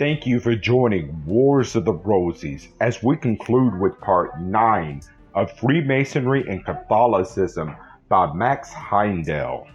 Thank you for joining Wars of the Rosies as we conclude with part 9 of Freemasonry and Catholicism by Max Heindel.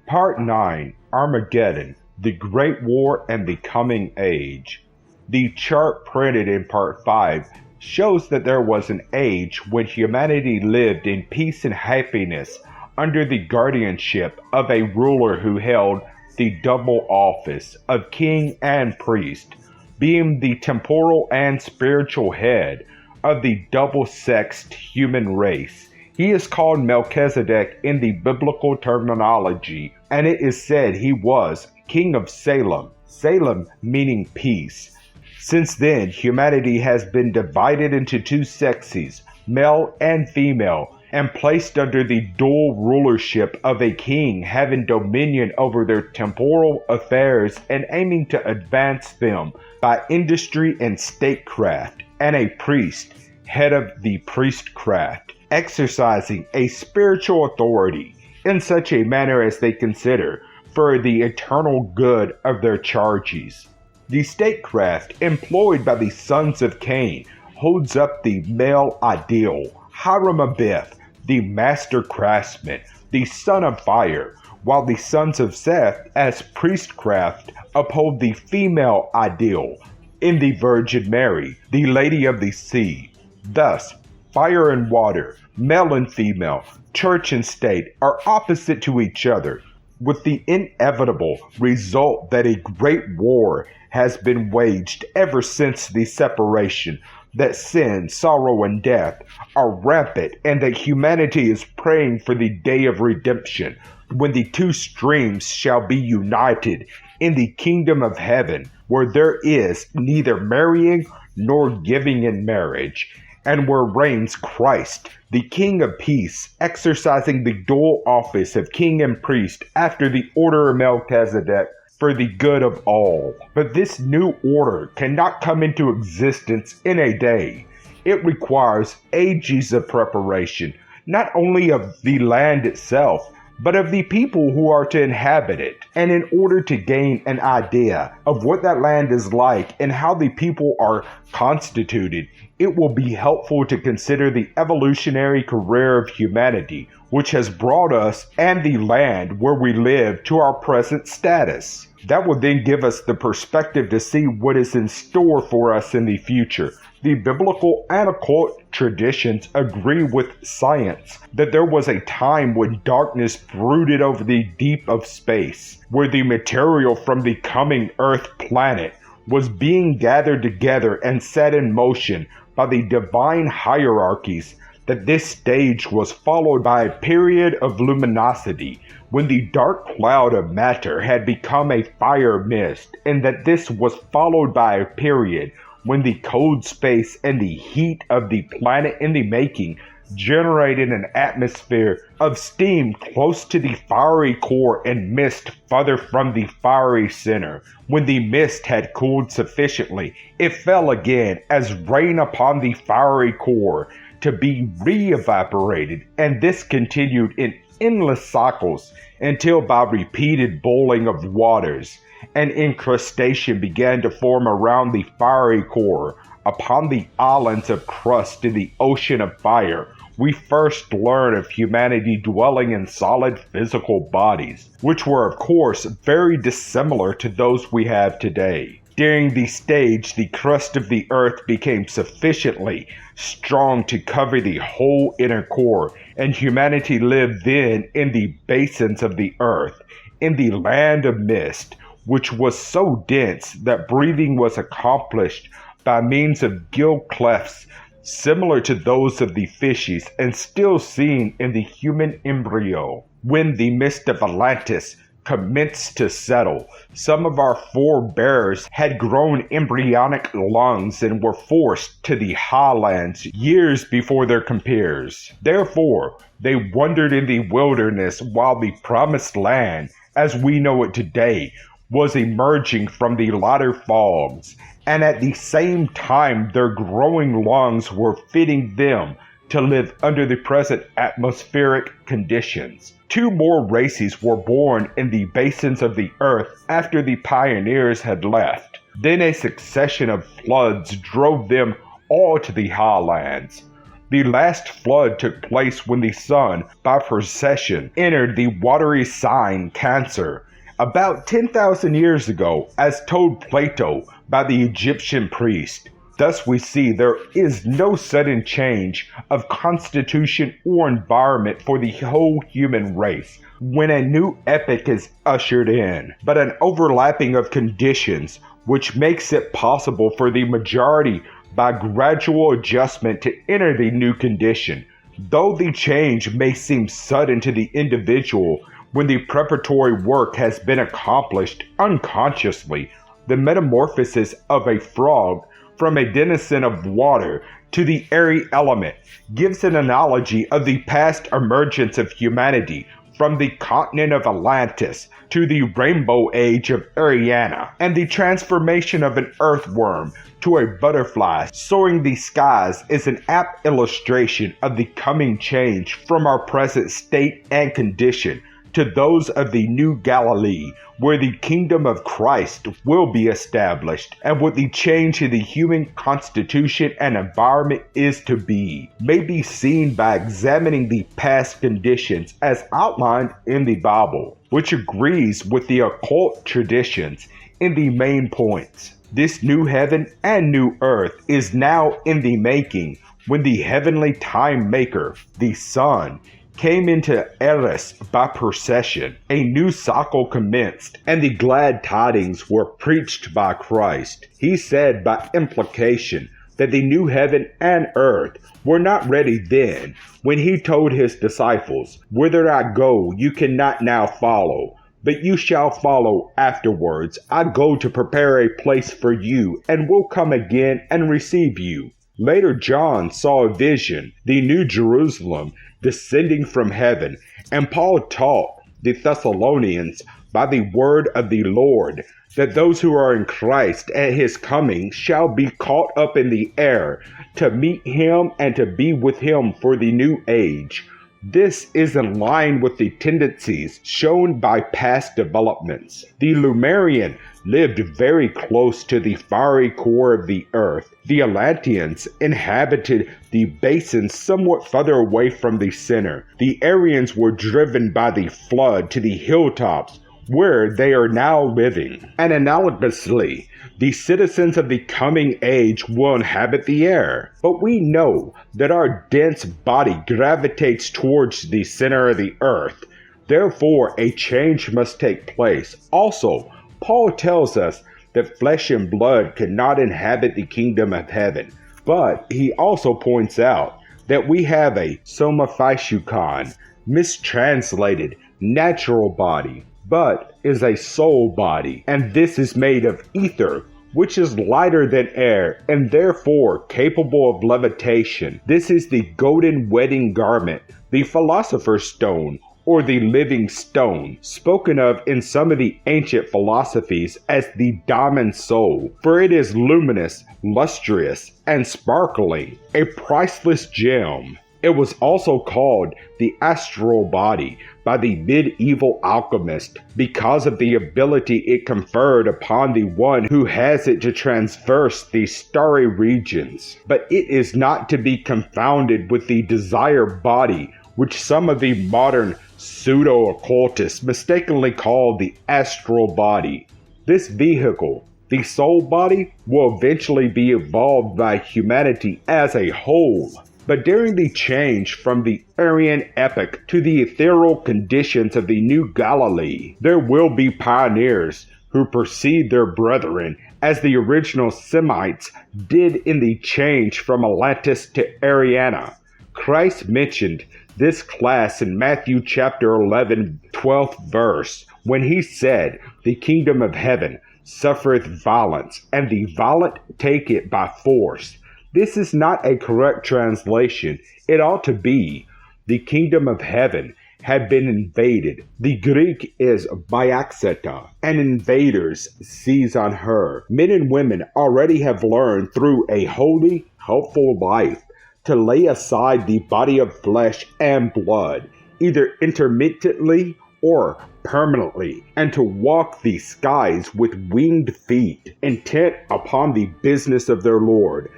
Part 9, Armageddon, the Great War and the Coming Age. The chart printed in part 5 shows that there was an age when humanity lived in peace and happiness under the guardianship of a ruler who held the double office of king and priest, being the temporal and spiritual head of the double-sexed human race. He is called Melchizedek in the biblical terminology, and it is said he was king of Salem, Salem meaning peace. Since then, humanity has been divided into two sexes, male and female, and placed under the dual rulership of a king having dominion over their temporal affairs and aiming to advance them by industry and statecraft, and a priest, head of the priestcraft, exercising a spiritual authority in such a manner as they consider for the eternal good of their charges. The statecraft employed by the sons of Cain holds up the male ideal, Hiram Abeth, the master craftsman, the son of fire, while the sons of Seth, as priestcraft, uphold the female ideal in the Virgin Mary, the Lady of the Sea. Thus, fire and water, male and female, church and state are opposite to each other, with the inevitable result that a great war has been waged ever since the separation, that sin, sorrow, and death are rampant, and that humanity is praying for the day of redemption, when the two streams shall be united in the kingdom of heaven, where there is neither marrying nor giving in marriage, and where reigns Christ, the King of Peace, exercising the dual office of king and priest after the order of Melchizedek, for the good of all. But this new order cannot come into existence in a day. It requires ages of preparation, not only of the land itself, but of the people who are to inhabit it. And in order to gain an idea of what that land is like and how the people are constituted, it will be helpful to consider the evolutionary career of humanity, which has brought us and the land where we live to our present status. That will then give us the perspective to see what is in store for us in the future. The biblical and occult traditions agree with science that there was a time when darkness brooded over the deep of space, where the material from the coming Earth planet was being gathered together and set in motion by the divine hierarchies, that this stage was followed by a period of luminosity, when the dark cloud of matter had become a fire mist, and that this was followed by a period when the cold space and the heat of the planet in the making generated an atmosphere of steam close to the fiery core and mist farther from the fiery center. When the mist had cooled sufficiently, it fell again as rain upon the fiery core to be re-evaporated, and this continued in endless cycles until by repeated boiling of waters, an incrustation began to form around the fiery core upon the islands of crust in the ocean of fire. We first learn of humanity dwelling in solid physical bodies, which were of course very dissimilar to those we have today. During the stage, the crust of the earth became sufficiently strong to cover the whole inner core, and humanity lived then in the basins of the earth, in the land of mist, which was so dense that breathing was accomplished by means of gill clefts similar to those of the fishes and still seen in the human embryo. When the mist of Atlantis commenced to settle, some of our forebears had grown embryonic lungs and were forced to the highlands years before their compeers. Therefore, they wandered in the wilderness while the promised land, as we know it today, was emerging from the latter fogs, and at the same time their growing lungs were fitting them to live under the present atmospheric conditions. Two more races were born in the basins of the earth after the pioneers had left. Then a succession of floods drove them all to the highlands. The last flood took place when the sun, by precession, entered the watery sign Cancer, about 10,000 years ago, as told Plato by the Egyptian priest. Thus we see there is no sudden change of constitution or environment for the whole human race when a new epoch is ushered in, but an overlapping of conditions which makes it possible for the majority by gradual adjustment to enter the new condition. Though the change may seem sudden to the individual when the preparatory work has been accomplished unconsciously, the metamorphosis of a frog from a denizen of water to the airy element gives an analogy of the past emergence of humanity from the continent of Atlantis to the Rainbow Age of Aryana, and the transformation of an earthworm to a butterfly soaring the skies is an apt illustration of the coming change from our present state and condition to those of the new Galilee, where the kingdom of Christ will be established, and what the change in the human constitution and environment is to be, may be seen by examining the past conditions as outlined in the Bible, which agrees with the occult traditions in the main points. This new heaven and new earth is now in the making when the heavenly time maker, the sun, came into Eris by procession. A new cycle commenced, and the glad tidings were preached by Christ. He said by implication that the new heaven and earth were not ready then, when he told his disciples, "Whither I go, you cannot now follow, but you shall follow afterwards. I go to prepare a place for you, and will come again and receive you." Later, John saw a vision, the New Jerusalem, descending from heaven, and Paul taught the Thessalonians by the word of the Lord that those who are in Christ at his coming shall be caught up in the air to meet him and to be with him for the new age. This is in line with the tendencies shown by past developments. The Lemurian lived very close to the fiery core of the earth. The Atlanteans inhabited the basin somewhat further away from the center. The Aryans were driven by the flood to the hilltops, where they are now living. And analogously, the citizens of the coming age will inhabit the air. But we know that our dense body gravitates towards the center of the earth. Therefore, a change must take place. Also, Paul tells us that flesh and blood cannot inhabit the kingdom of heaven. But he also points out that we have a soma physiokon, mistranslated natural body, but is a soul body, and this is made of ether, which is lighter than air and therefore capable of levitation. This is the golden wedding garment, the philosopher's stone, or the living stone, spoken of in some of the ancient philosophies as the diamond soul, for it is luminous, lustrous, and sparkling, a priceless gem. It was also called the astral body by the medieval alchemist because of the ability it conferred upon the one who has it to traverse the starry regions. But it is not to be confounded with the desire body, which some of the modern pseudo-occultists mistakenly call the astral body. This vehicle, the soul body, will eventually be evolved by humanity as a whole. But during the change from the Aryan epoch to the ethereal conditions of the new Galilee, there will be pioneers who precede their brethren as the original Semites did in the change from Atlantis to Aryana. Christ mentioned this class in Matthew chapter 11, 12th verse, when he said, "The kingdom of heaven suffereth violence, and the violent take it by force." This is not a correct translation. It ought to be, "The kingdom of heaven had been invaded." The Greek is biaxeta, and invaders seize on her. Men and women already have learned through a holy, helpful life to lay aside the body of flesh and blood, either intermittently or permanently, and to walk the skies with winged feet, intent upon the business of their Lord,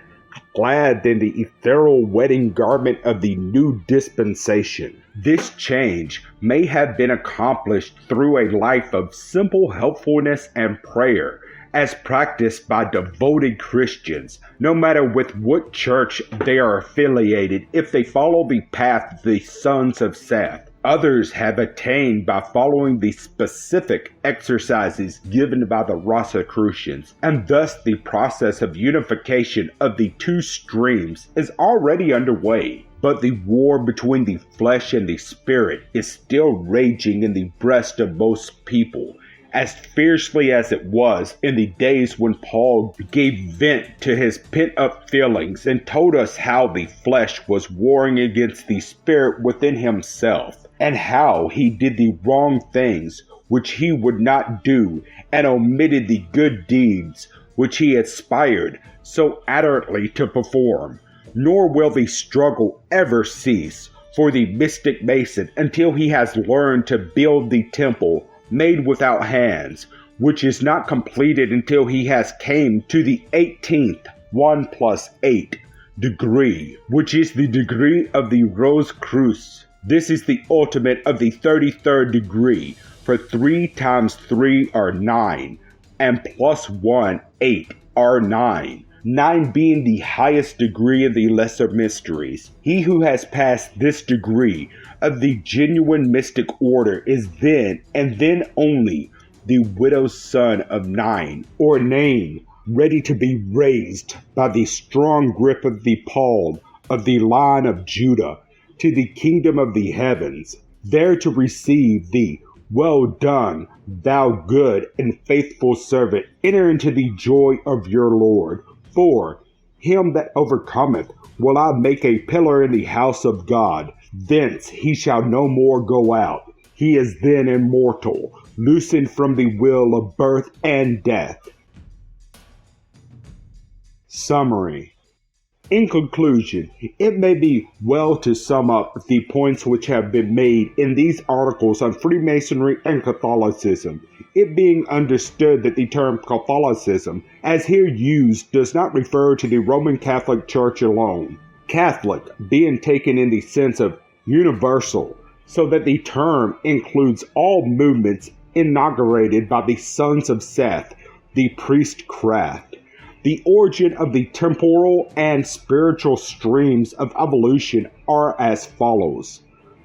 clad in the ethereal wedding garment of the new dispensation. This change may have been accomplished through a life of simple helpfulness and prayer, as practiced by devoted Christians, no matter with what church they are affiliated, if they follow the path of the sons of Seth. Others have attained by following the specific exercises given by the Rosicrucians, and thus the process of unification of the two streams is already underway. But the war between the flesh and the spirit is still raging in the breast of most people, as fiercely as it was in the days when Paul gave vent to his pent-up feelings and told us how the flesh was warring against the spirit within himself, and how he did the wrong things which he would not do, and omitted the good deeds which he aspired so ardently to perform. Nor will the struggle ever cease for the mystic Mason until he has learned to build the temple made without hands, which is not completed until he has came to the 18th 1 plus 8 degree, which is the degree of the Rosicrucians. This is the ultimate of the 33rd degree, for 3 times 3 are 9, and plus 1, 8 are 9. 9 being the highest degree of the lesser mysteries. He who has passed this degree of the genuine mystic order is then, and then only, the widow's son of 9, ordained, ready to be raised by the strong grip of the palm of the line of Judah to the kingdom of the heavens, there to receive the "Well done, thou good and faithful servant, enter into the joy of your Lord. For him that overcometh will I make a pillar in the house of God. Thence he shall no more go out. He is then immortal, loosened from the will of birth and death." Summary. In conclusion, it may be well to sum up the points which have been made in these articles on Freemasonry and Catholicism, it being understood that the term Catholicism, as here used, does not refer to the Roman Catholic Church alone. Catholic being taken in the sense of universal, so that the term includes all movements inaugurated by the sons of Seth, the priestcraft. The origin of the temporal and spiritual streams of evolution are as follows.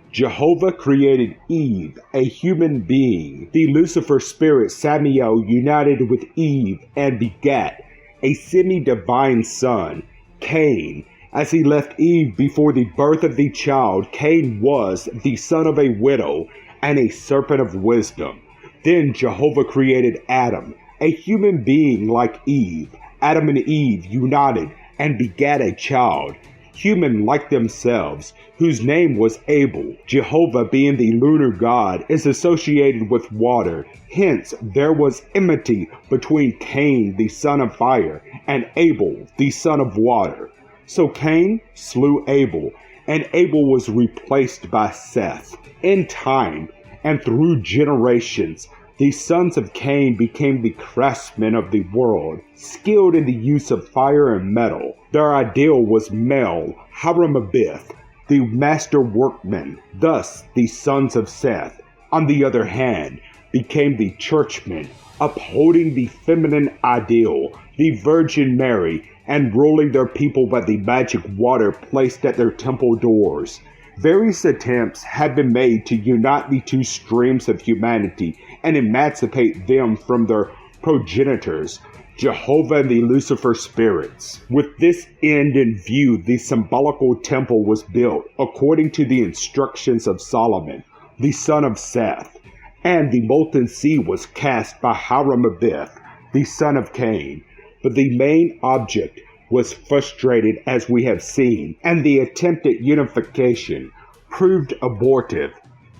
Jehovah created Eve, a human being. The Lucifer spirit Samael united with Eve and begat a semi-divine son, Cain. As he left Eve before the birth of the child, Cain was the son of a widow and a serpent of wisdom. Then Jehovah created Adam, a human being like Eve. Adam and Eve united and begat a child, human like themselves, whose name was Abel. Jehovah, being the lunar god, is associated with water. Hence, there was enmity between Cain, the son of fire, and Abel, the son of water. So Cain slew Abel, and Abel was replaced by Seth. In time, and through generations, the sons of Cain became the craftsmen of the world, skilled in the use of fire and metal. Their ideal was male, Haramabith, the master workman. Thus, the sons of Seth, on the other hand, became the churchmen, upholding the feminine ideal, the Virgin Mary, and ruling their people by the magic water placed at their temple doors. Various attempts have been made to unite the two streams of humanity and emancipate them from their progenitors, Jehovah and the Lucifer spirits. With this end in view, the symbolical temple was built according to the instructions of Solomon, the son of Seth, and the molten sea was cast by Haramabith, the son of Cain. But the main object was frustrated, as we have seen, and the attempt at unification proved abortive.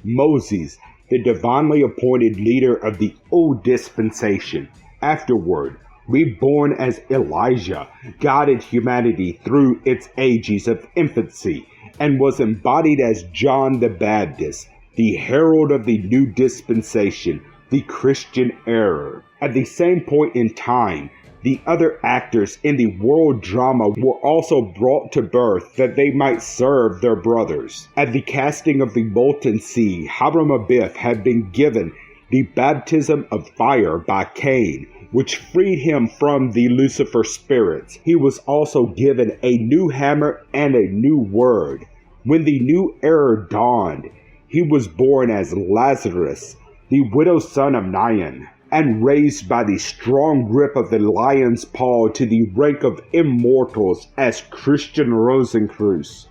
Moses, the divinely appointed leader of the old dispensation, afterward reborn as Elijah, guided humanity through its ages of infancy, and was embodied as John the Baptist, the herald of the new dispensation, the Christian era. At the same point in time, the other actors in the world drama were also brought to birth that they might serve their brothers. At the casting of the molten sea, Hiram Abiff had been given the baptism of fire by Cain, which freed him from the Lucifer spirits. He was also given a new hammer and a new word. When the new era dawned, he was born as Lazarus, the widow's son of Nain, and raised by the strong grip of the lion's paw to the rank of immortals as Christian Rosencreutz.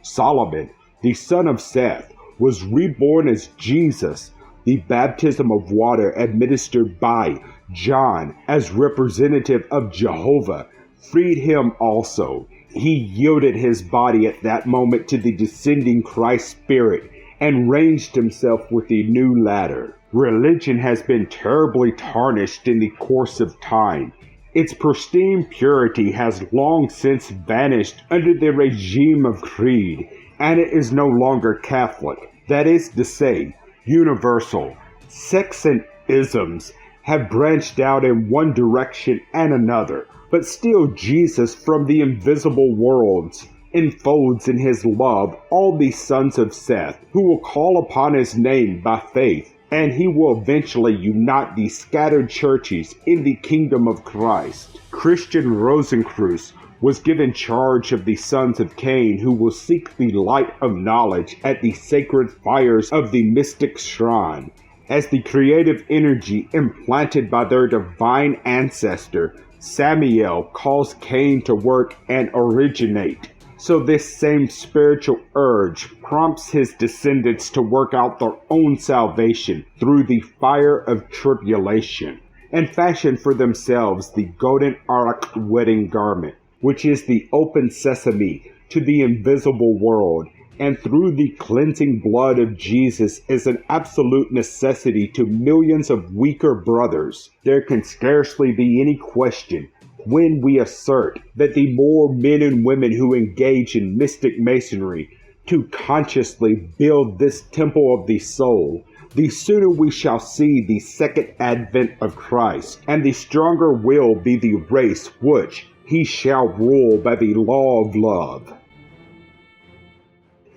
Solomon, the son of Seth, was reborn as Jesus, the baptism of water administered by John as representative of Jehovah, freed him also. He yielded his body at that moment to the descending Christ Spirit and ranged himself with the new ladder. Religion has been terribly tarnished in the course of time. Its pristine purity has long since vanished under the regime of creed, and it is no longer Catholic. That is to say, universal. Sects and isms have branched out in one direction and another, but still Jesus from the invisible worlds enfolds in his love all the sons of Seth who will call upon his name by faith, and he will eventually unite the scattered churches in the kingdom of Christ. Christian Rosencreutz was given charge of the sons of Cain who will seek the light of knowledge at the sacred fires of the mystic shrine, as the creative energy implanted by their divine ancestor Samael caused Cain to work and originate. So this same spiritual urge prompts his descendants to work out their own salvation through the fire of tribulation, and fashion for themselves the golden ark wedding garment, which is the open sesame to the invisible world, and through the cleansing blood of Jesus is an absolute necessity to millions of weaker brothers. There can scarcely be any question when we assert that the more men and women who engage in mystic masonry to consciously build this temple of the soul, the sooner we shall see the second advent of Christ, and the stronger will be the race which he shall rule by the law of love.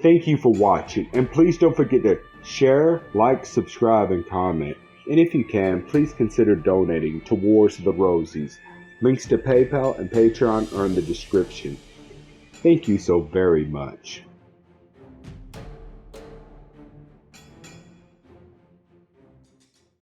Thank you for watching, and please don't forget to share, like, subscribe, and comment. And if you can, please consider donating towards the Rosies. Links to PayPal and Patreon are in the description. Thank you so very much.